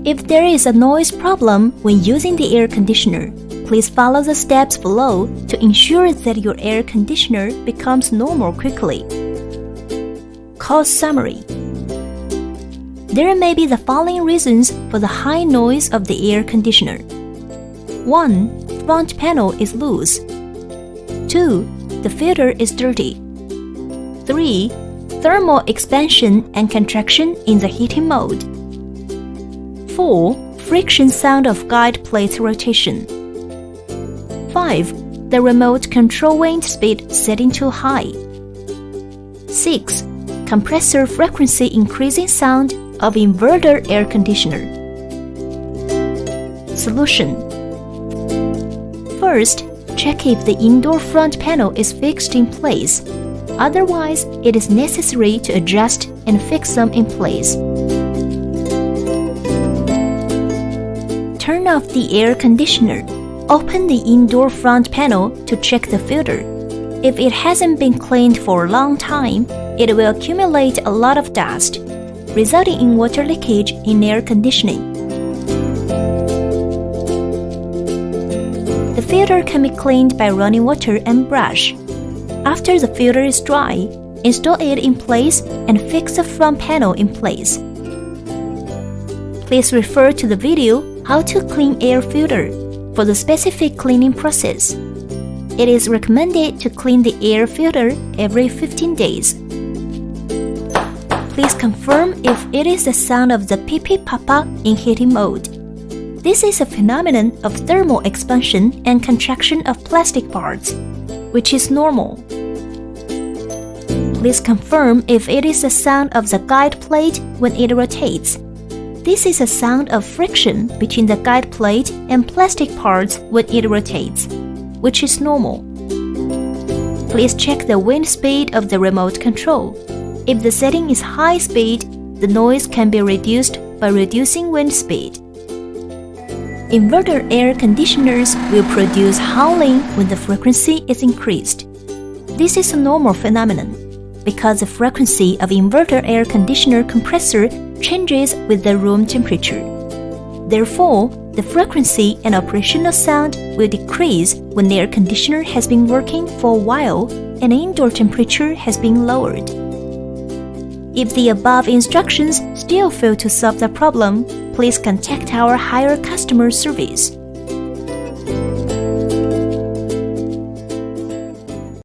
If there is a noise problem when using the air conditioner, please follow the steps below to ensure that your air conditioner becomes normal quickly. Cause summary. There may be the following reasons for the high noise of the air conditioner. 1. Front panel is loose. 2. The filter is dirty. 3. Thermal expansion and contraction in the heating mode. 4. Friction sound of guide plate rotation. 5. The remote control wind speed setting too high. 6. Compressor frequency increasing sound of inverter air conditioner. Solution. First, check if the indoor front panel is fixed in place. Otherwise, it is necessary to adjust and fix them in place. Turn off the air conditioner. Open the indoor front panel to check the filter. If it hasn't been cleaned for a long time, it will accumulate a lot of dust, resulting in water leakage in air conditioning. The filter can be cleaned by running water and brush. After the filter is dry, install it in place and fix the front panel in place. Please refer to the video How to Clean Air Filter for the specific cleaning process. It is recommended to clean the air filter every 15 days. Please confirm if it is the sound of the pee-pee papa in heating mode. This is a phenomenon of thermal expansion and contraction of plastic parts, which is normal. Please confirm if it is the sound of the guide plate when it rotates. This is a sound of friction between the guide plate and plastic parts when it rotates, which is normal. Please check the wind speed of the remote control. If the setting is high speed, the noise can be reduced by reducing wind speed. Inverter air conditioners will produce howling when the frequency is increased. This is a normal phenomenon because the frequency of inverter air conditioner compressor changes with the room temperature. Therefore, the frequency and operational sound will decrease when the air conditioner has been working for a while and indoor temperature has been lowered. If the above instructions still fail to solve the problem, please contact our higher customer service.